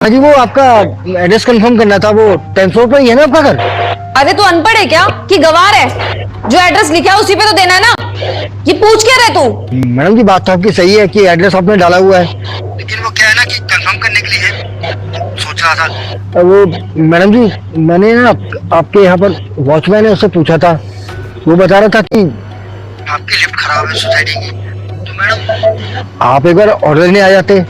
हाँ जी, वो आपका एड्रेस कंफर्म करना था। वो 10th फ्लोर पर ही है ना आपका घर? अरे तू अनपढ़ है क्या कि गवार है? जो एड्रेस लिखा है उसी पे तो देना है ना। ये पूछ क्या रहे तू? मैडम जी, बात तो आपकी सही है कि एड्रेस आपने डाला हुआ है, लेकिन वो क्या है ना कि कंफर्म करने के लिए सोच रहा था। वो मैडम जी, मैंने ना आपके यहाँ पर वॉचमैन है, उससे पूछा था। वो बता रहा था कि आपकी लिफ्ट खराब है सोसाइटी की। तो मैडम आप एक बार ऑर्डर लेने आ जाते।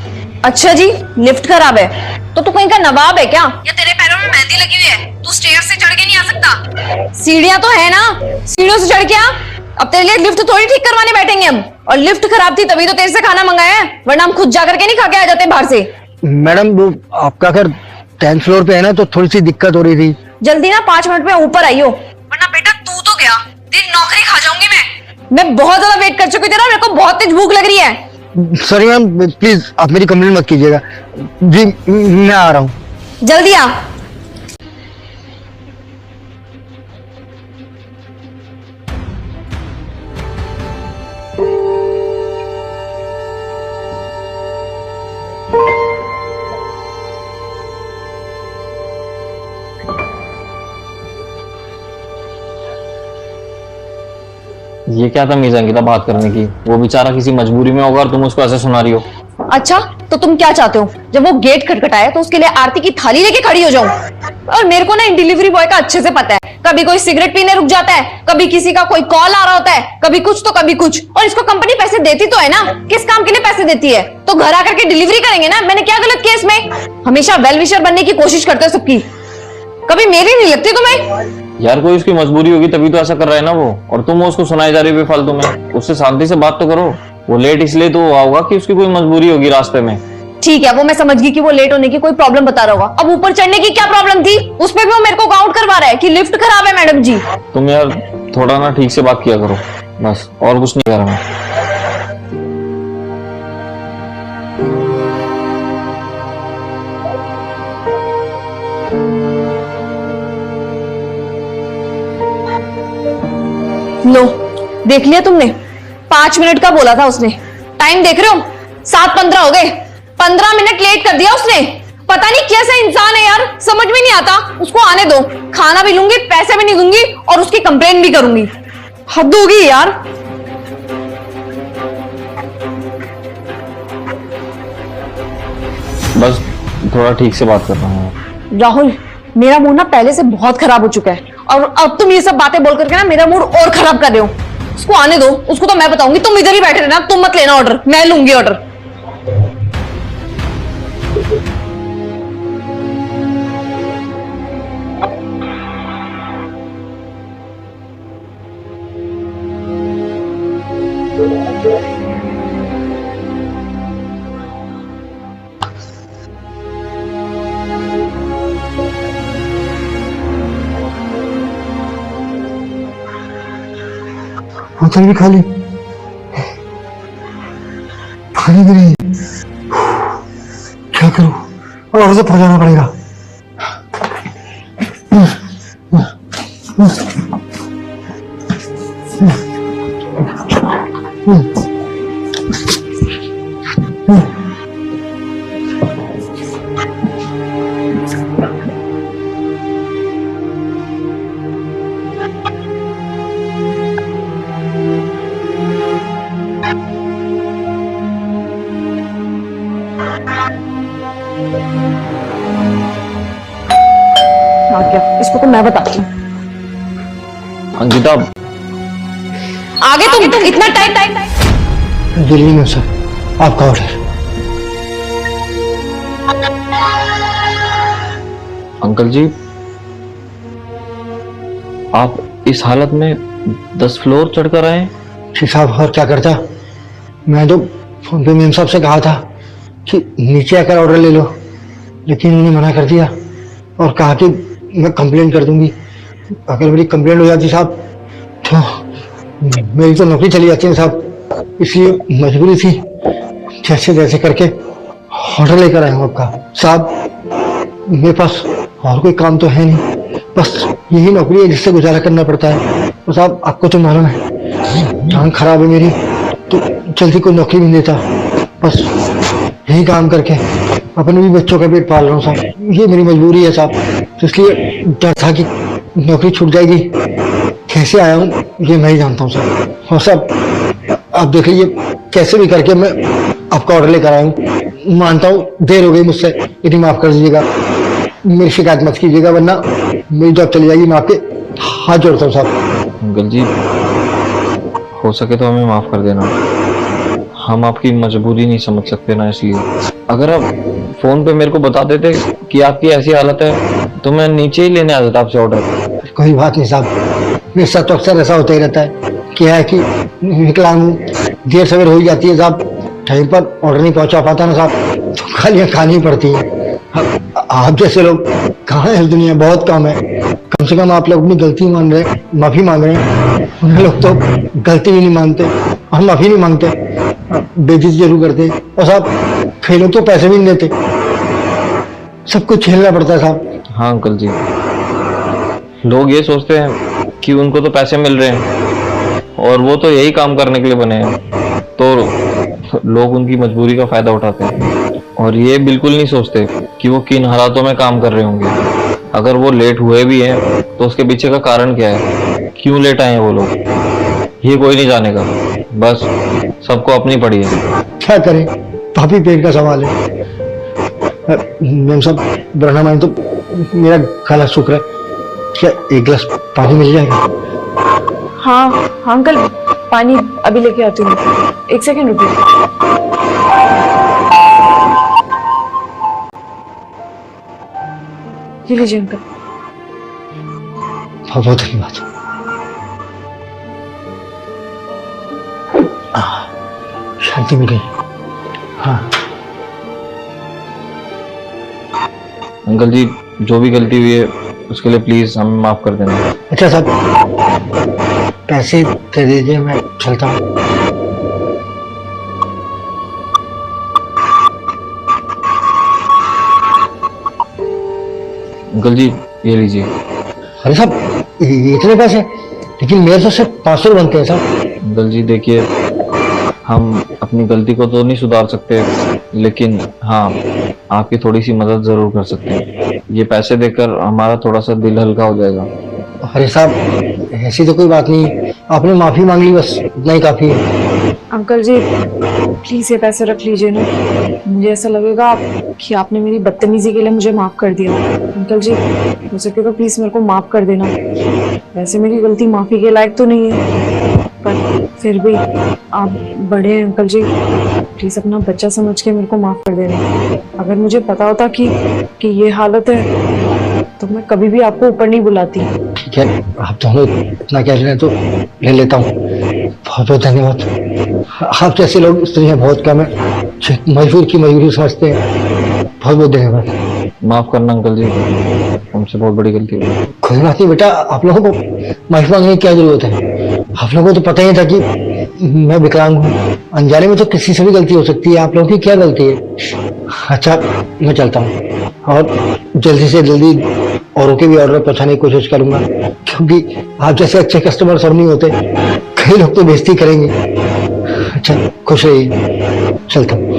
अच्छा जी, लिफ्ट खराब है तो तू कहीं का नवाब है क्या, या तेरे पैरों में मेहंदी लगी हुई है? तू स्टेयर से चढ़ के नहीं आ सकता? सीढ़ियां तो है ना, सीढ़ियों से चढ़ के आ। अब तेरे लिए लिफ्ट थोड़ी ठीक करवाने बैठेंगे हम। और लिफ्ट खराब थी तभी तो तेरे से खाना मंगाया है, वरना हम खुद जाकर के नहीं खा के आ जाते बाहर से। मैडम वो आपका घर 10th फ्लोर पे है ना, तो थोड़ी सी दिक्कत हो रही थी। जल्दी ना 5 मिनट में ऊपर आइयो, वरना बेटा तू तो गया, तेरी नौकरी खा जाऊंगी मैं बहुत ज्यादा वेट कर चुकी तेरा, मेरे को बहुत तेज भूख लग रही है। सॉरी मैम, प्लीज आप मेरी कंप्लेंट मत कीजिएगा। जी मैं आ रहा हूँ। जल्दी आ। ये क्या तमीज है अंकिता बात करने की? वो बेचारा किसी मजबूरी में होगा और तुम उसको ऐसे सुना रही हो। अच्छा तो तुम क्या चाहते हो? जब वो गेट खटखटाए तो उसके लिए आरती की थाली लेके खड़ी हो जाऊं? और मेरे को ना इन डिलीवरी बॉय का अच्छे से पता है, कभी कोई सिगरेट पीने रुक जाता है, कभी किसी का कोई कॉल आ रहा होता है, कभी कुछ तो कभी कुछ। और इसको कंपनी पैसे देती तो है ना, किस काम के लिए पैसे देती है? तो घर आकर के डिलीवरी करेंगे ना। मैंने क्या गलत किया इसमें? हमेशा वेल विशर बनने की कोशिश करते हो सबकी, कभी मेरी नहीं लगती तुम्हें? यार कोई उसकी मजबूरी होगी तभी तो ऐसा कर रहा है ना वो, और तुम उसको सुनाई जा रही हो फालतू में। उससे शांति से बात तो करो। वो लेट इसलिए तो हुआ होगा कि उसकी कोई मजबूरी होगी रास्ते में। ठीक है, वो मैं समझ गई कि वो लेट होने की कोई प्रॉब्लम बता रहा होगा। अब ऊपर चढ़ने की क्या प्रॉब्लम थी? उस पे भी वो मेरे को काउंट करवा रहा है कि लिफ्ट खराब है मैडम जी। तुम यार थोड़ा ना ठीक से बात किया करो, बस और कुछ नहीं कह रहा मैं। लो देख लिया तुमने, 5 मिनट का बोला था उसने। टाइम देख रहे हो, 7:15 हो गए। 15 मिनट लेट कर दिया उसने। पता नहीं कैसा इंसान है यार, समझ में नहीं आता। उसको आने दो, खाना भी लूंगी, पैसे भी नहीं दूंगी और उसकी कंप्लेंट भी करूंगी। हद होगी यार। बस थोड़ा ठीक से बात कर रहा हूँ। राहुल, मेरा मूड ना पहले से बहुत खराब हो चुका है और अब तुम ये सब बातें बोल करके ना मेरा मूड और खराब कर रहे हो। उसको आने दो, उसको तो मैं बताऊंगी। तुम इधर ही बैठे रहना, तुम मत लेना ऑर्डर, मैं लूंगी ऑर्डर। होटल भी खाली, खाली भी नहीं। क्या करूं? और से पहुंचाना पड़ेगा। इसको तो मैं बताती हूँ। अंकिता आगे तुम इतना टाइम दिल्ली में सर, आपका ऑर्डर। अंकल जी, आप इस हालत में 10 फ्लोर चढ़कर आए? जी साहब, और क्या करता? मैं तो फोन पे मेम साहब से कहा था कि नीचे आकर ऑर्डर ले लो, लेकिन उन्होंने मना कर दिया और कहा कि मैं कंप्लेंट कर दूंगी। अगर मेरी कंप्लेंट हो जाती साहब तो मेरी तो नौकरी चली जाती है साहब। इसलिए मजबूरी थी, जैसे जैसे करके ऑर्डर लेकर आया हूँ आपका। साहब मेरे पास और कोई काम तो है नहीं, बस यही नौकरी है जिससे गुजारा करना पड़ता है। तो साहब आपको तो मालूम है जान खराब है मेरी, तो जल्दी कोई नौकरी नहीं देता, बस यही काम करके अपने भी बच्चों का पेट पाल रहा हूँ साहब, ये मेरी मजबूरी है साहब। तो इसलिए डर था कि नौकरी छूट जाएगी। कैसे आया हूँ ये मैं ही जानता हूँ साहब। और साहब आप देख लीजिए, कैसे भी करके मैं आपका ऑर्डर लेकर आया हूँ। मानता हूँ देर हो गई मुझसे, इतनी माफ कर दीजिएगा, मेरी शिकायत मत कीजिएगा, वरना मेरी जॉब चली जाएगी। मैं आपके हाथ जोड़ता हूँ साहब। अंकल जी, हो सके तो हमें माफ कर देना, हम आपकी मजबूरी नहीं समझ सकते ना, इसलिए अगर आप फोन पे मेरे को बता देते कि आपकी ऐसी हालत है तो मैं नीचे ही लेने आ जाता आपसे ऑर्डर। कोई बात नहीं साहब, मेरे साथ तो अक्सर ऐसा होता ही रहता है। क्या है कि विकलांग हूँ, देर सवेर हो ही जाती है साहब, टाइम पर ऑर्डर नहीं पहुंचा पाता ना साहब, तो गालियाँ खानी पड़ती हैं। आप जैसे लोग कहाँ है इस दुनिया, बहुत कम है। कम से कम आप लोग अपनी गलती मान रहे हैं, माफी मांग रहे हैं। उन लोग तो गलती भी नहीं मानते और माफी नहीं मांगते, बेइज्जती जरूर करते हैं। और साहब कई लोग तो पैसे भी नहीं देते, सब कुछ झेलना पड़ता है साहब। हाँ अंकल जी, लोग ये सोचते हैं कि उनको तो पैसे मिल रहे हैं और वो तो यही काम करने के लिए बने हैं, तो लोग उनकी मजबूरी का फायदा उठाते हैं और ये बिल्कुल नहीं सोचते कि वो किन हालातों में काम कर रहे होंगे। अगर वो लेट हुए भी हैं तो उसके पीछे का कारण क्या है, क्यों लेट आए हैं वो लोग, ये कोई नहीं जानेगा। बस सबको अपनी पड़ी है। क्या करें, पापी पेट का सवाल है। मैम साहब बरना मैम, तो मेरा गला सूख रहा है, क्या एक गिलास पानी मिल जाएगा? हाँ हाँ अंकल, पानी अभी लेके आती हूँ, एक सेकंड रुकिए। ये लीजिए अंकल। बहुत बहुत धन्यवाद। शांति मिल गई। हाँ अंकल जी, जो भी गलती हुई है उसके लिए प्लीज हमें माफ कर देना। अच्छा साहब पैसे दे दीजिए, मैं चलता हूँ। अंकल जी ये लीजिए। अरे साहब इतने पैसे, लेकिन मेरे तो सिर्फ 500 बनते हैं साहब। अंकल जी देखिए, हम अपनी गलती को तो नहीं सुधार सकते, लेकिन हाँ आपकी थोड़ी सी मदद जरूर कर सकते हैं। ये पैसे देकर हमारा थोड़ा सा दिल हल्का हो जाएगा। अरे साहब ऐसी तो कोई बात नहीं, आपने माफी मांग ली, बस इतना ही काफी है। अंकल जी प्लीज ये पैसे रख लीजिए ना, मुझे ऐसा लगेगा कि आपने मेरी बदतमीजी के लिए मुझे माफ कर दिया। अंकल जी हो सके तो प्लीज मेरे को माफ कर देना। वैसे मेरी गलती माफी के लायक तो नहीं है, पर फिर भी आप बड़े हैं अंकल जी, प्लीज अपना बच्चा समझ के मेरे को माफ कर देना। अगर मुझे पता होता कि ये हालत है तो मैं कभी भी आपको ऊपर नहीं बुलाती। ठीक है, आप दोनों इतना कह रहे हैं तो ले लेता हूँ। बहुत बहुत धन्यवाद। आप जैसे लोग इस दुनिया बहुत कम है, जो मजबूर की मजबूरी समझते हैं। बहुत बहुत धन्यवाद। माफ करना अंकल जी, हमसे बहुत बड़ी गलती हुई। कोई बात नहीं बेटा, आप लोगों को माफी मांगने की क्या जरूरत है? आप लोगों को तो पता ही था कि मैं विकलांग हूँ, अनजाने में तो किसी से भी गलती हो सकती है, आप लोगों की क्या गलती है? अच्छा मैं चलता हूँ और जल्दी से जल्दी औरों के भी ऑर्डर पहुंचाने की कोशिश करूंगा, क्योंकि आप जैसे अच्छे कस्टमर सब नहीं होते, कई लोग तो बेइज्जती करेंगे। अच्छा खुश रहिए, चलता हूँ।